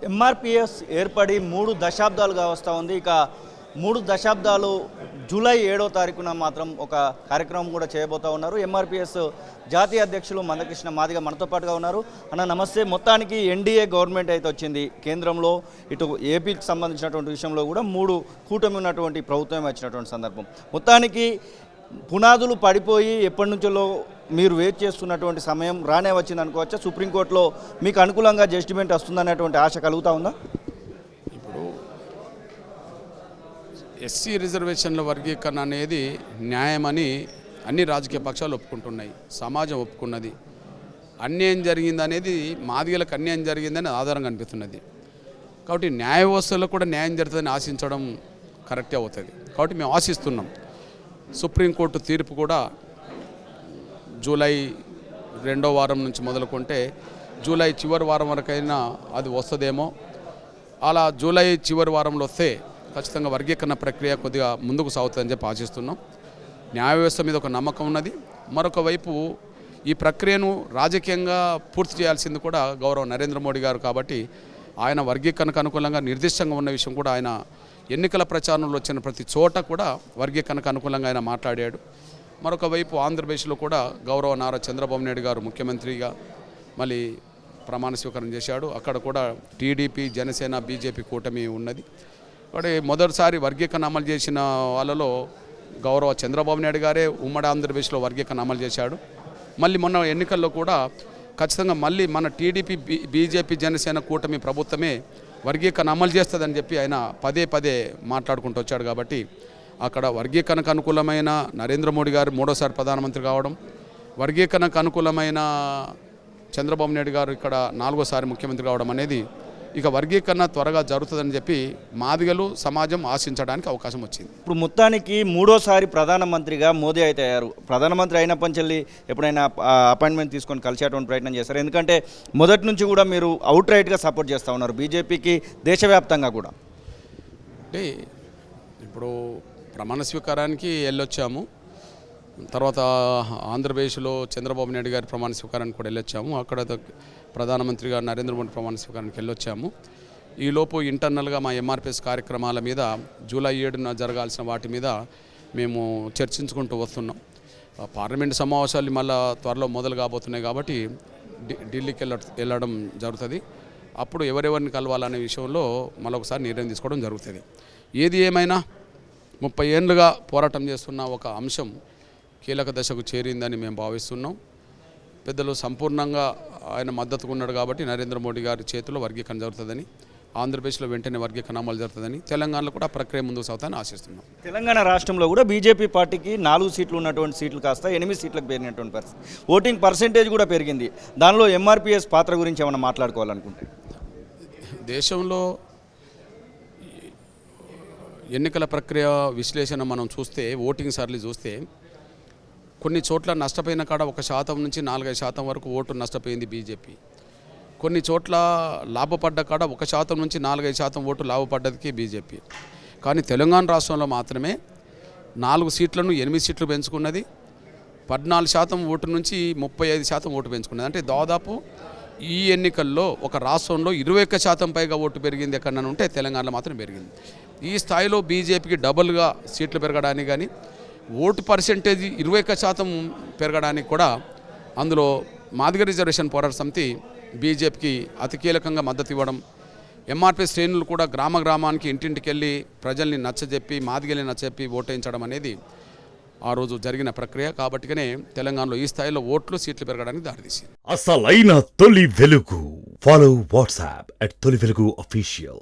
ఎంఆర్పిఎస్ ఏర్పడి 3 దశాబ్దాలుగా వస్తూ ఉంది. ఇక 3 దశాబ్దాలు జూలై 7వ తారీఖున మాత్రం ఒక కార్యక్రమం కూడా చేయబోతూ ఉన్నారు. ఎంఆర్పిఎస్ జాతీయ అధ్యక్షులు మందకృష్ణ మాదిగ మనతో పాటుగా ఉన్నారు. అన్న నమస్తే. మొత్తానికి ఎన్డీఏ గవర్నమెంట్ అయితే వచ్చింది కేంద్రంలో, ఇటు ఏపీకి సంబంధించినటువంటి విషయంలో కూడా 3 కూటమి ఉన్నటువంటి ప్రభుత్వం వచ్చినటువంటి సందర్భం. మొత్తానికి పునాదులు పడిపోయి ఎప్పటి నుంచో మీరు వెయిట్ చేస్తున్నటువంటి సమయం రానే వచ్చింది అనుకోవచ్చా? సుప్రీంకోర్టులో మీకు అనుకూలంగా జడ్జిమెంట్ వస్తుందనేటువంటి ఆశ కలుగుతూ ఉందా? ఇప్పుడు ఎస్సీ రిజర్వేషన్ల వర్గీకరణ అనేది న్యాయమని అన్ని రాజకీయ పక్షాలు ఒప్పుకుంటున్నాయి, సమాజం ఒప్పుకున్నది. అన్యాయం జరిగింది అనేది, మాదిగలకు అన్యాయం జరిగిందని ఆధారంగా అనిపిస్తున్నది. కాబట్టి న్యాయ వ్యవస్థలో కూడా న్యాయం జరుగుతుందని ఆశించడం కరెక్టే అవుతుంది. కాబట్టి మేము ఆశిస్తున్నాం. సుప్రీంకోర్టు తీర్పు కూడా జూలై 2వ వారం నుంచి మొదలుకుంటే జూలై చివరి వారం వరకైనా అది వస్తుందేమో. అలా జూలై చివరి వారంలో వస్తే ఖచ్చితంగా వర్గీకరణ ప్రక్రియ కొద్దిగా ముందుకు సాగుతుందని చెప్పి ఆశిస్తున్నాం. న్యాయ వ్యవస్థ మీద ఒక నమ్మకం ఉన్నది. మరొక వైపు ఈ ప్రక్రియను రాజకీయంగా పూర్తి చేయాల్సింది కూడా గౌరవ నరేంద్ర మోడీ గారు. కాబట్టి ఆయన వర్గీకరణకు అనుకూలంగా నిర్దిష్టంగా ఉన్న విషయం కూడా ఆయన ఎన్నికల ప్రచారంలో వచ్చిన ప్రతి చోట కూడా వర్గీకరణకు అనుకూలంగా ఆయన మాట్లాడాడు. మరొక వైపు ఆంధ్రప్రదేశ్లో కూడా గౌరవ నారా చంద్రబాబు నాయుడు గారు ముఖ్యమంత్రిగా మళ్ళీ ప్రమాణ స్వీకారం చేశాడు. అక్కడ కూడా టీడీపీ, జనసేన, బీజేపీ కూటమి ఉన్నది. కాబట్టి మొదటిసారి వర్గీకరణ అమలు చేసిన వాళ్ళలో గౌరవ చంద్రబాబు నాయుడు గారే ఉమ్మడి ఆంధ్రప్రదేశ్లో వర్గీకరణ అమలు చేశాడు. మళ్ళీ మొన్న ఎన్నికల్లో కూడా ఖచ్చితంగా మళ్ళీ మన టీడీపీ, బీజేపీ, జనసేన కూటమి ప్రభుత్వమే వర్గీకరణ అమలు చేస్తుందని చెప్పి ఆయన పదే పదే మాట్లాడుకుంటూ వచ్చాడు. కాబట్టి అక్కడ వర్గీకరణకు అనుకూలమైన నరేంద్ర మోడీ గారు 3వసారి ప్రధానమంత్రి కావడం, వర్గీకరణకు అనుకూలమైన చంద్రబాబు నాయుడు గారు ఇక్కడ 4వసారి ముఖ్యమంత్రి కావడం అనేది ఇక వర్గీకరణ త్వరగా జరుగుతుందని చెప్పి మాదిగలు, సమాజం ఆశించడానికి అవకాశం వచ్చింది. ఇప్పుడు మొత్తానికి 3వసారి ప్రధానమంత్రిగా మోదీ అయితే అయ్యారు. ప్రధానమంత్రి అయినప్పటి ఎప్పుడైనా అపాయింట్మెంట్ తీసుకొని కలిసేటువంటి ప్రయత్నం చేస్తారు? ఎందుకంటే మొదటి నుంచి కూడా మీరు అవుట్ రైట్గా సపోర్ట్ చేస్తూ ఉన్నారు బీజేపీకి దేశవ్యాప్తంగా కూడా. అంటే ఇప్పుడు ప్రమాణ స్వీకారానికి వెళ్ళొచ్చాము, తర్వాత ఆంధ్రప్రదేశ్లో చంద్రబాబు నాయుడు గారి ప్రమాణ స్వీకారానికి కూడా వెళ్ళొచ్చాము. అక్కడ ప్రధానమంత్రిగా నరేంద్ర మోడీ ప్రమాణ స్వీకారానికి వెళ్ళొచ్చాము. ఈలోపు ఇంటర్నల్గా మా ఎంఆర్పిఎస్ కార్యక్రమాల మీద జూలై 7న జరగాల్సిన వాటి మీద మేము చర్చించుకుంటూ వస్తున్నాం. పార్లమెంట్ సమావేశాలు మళ్ళీ త్వరలో మొదలు కాబోతున్నాయి. కాబట్టి ఢిల్లీకి వెళ్ళడం జరుగుతుంది. అప్పుడు ఎవరెవరిని కలవాలనే విషయంలో మరొకసారి నిర్ణయం తీసుకోవడం జరుగుతుంది. ఏది ఏమైనా 30 ఏళ్ళుగా పోరాటం చేస్తున్న ఒక అంశం కీలక దశకు చేరిందని మేము భావిస్తున్నాం. పెద్దలు సంపూర్ణంగా ఆయన మద్దతుగా ఉన్నాడు. కాబట్టి నరేంద్ర మోడీ గారి చేతిలో వర్గీకరణ జరుగుతుందని, ఆంధ్రప్రదేశ్లో వెంటనే వర్గీకరణ అమలు జరుగుతుందని, తెలంగాణలో కూడా ప్రక్రియ ముందుకు సాగుతాయని ఆశిస్తున్నాం. తెలంగాణ రాష్ట్రంలో కూడా బీజేపీ పార్టీకి 4 సీట్లు ఉన్నటువంటి సీట్లు కాస్త 8 సీట్లకు పెరిగినటువంటి పరిస్థితి. ఓటింగ్ పర్సెంటేజ్ కూడా పెరిగింది. దానిలో ఎంఆర్పిఎస్ పాత్ర గురించి ఏమైనా మాట్లాడుకోవాలనుకుంటే? దేశంలో ఎన్నికల ప్రక్రియ విశ్లేషణ మనం చూస్తే, ఓటింగ్ సర్లీ చూస్తే కొన్ని చోట్ల నష్టపోయిన కాడ 1% నుంచి 4-5% వరకు ఓటు నష్టపోయింది బీజేపీ. కొన్ని చోట్ల లాభపడ్డ కాడ 1% నుంచి 4-5% ఓటు లాభపడ్డదికి బీజేపీ. కానీ తెలంగాణ రాష్ట్రంలో మాత్రమే 4 సీట్లను 8 సీట్లు పెంచుకున్నది. 14% ఓటు నుంచి 35% ఓటు పెంచుకున్నది. అంటే దాదాపు ఈ ఎన్నికల్లో ఒక రాష్ట్రంలో 21% పైగా ఓటు పెరిగింది ఎక్కడన్నా ఉంటే తెలంగాణలో మాత్రం పెరిగింది. ఈ స్థాయిలో బీజేపీకి డబుల్గా సీట్లు పెరగడానికి కానీ, ఓటు పర్సెంటేజ్ 21% పెరగడానికి కూడా అందులో మాదిగ రిజర్వేషన్ పోరాట సమితి బీజేపీకి అతి కీలకంగా మద్దతు ఇవ్వడం, ఎంఆర్పీ శ్రేణులు కూడా గ్రామ గ్రామానికి ఇంటింటికి వెళ్ళి ప్రజల్ని నచ్చజెప్పి, మాదిగల్ని నచ్చజెప్పి ఓటేయించడం అనేది ఆ రోజు జరిగిన ప్రక్రియ. కాబట్టిగానే తెలంగాణలో ఈ స్థాయిలో ఓట్లు, సీట్లు పెరగడానికి దారితీసింది. అసలైన తొలి వెలుగు. ఫాలో వాట్సాప్ @తొలి వెలుగు official.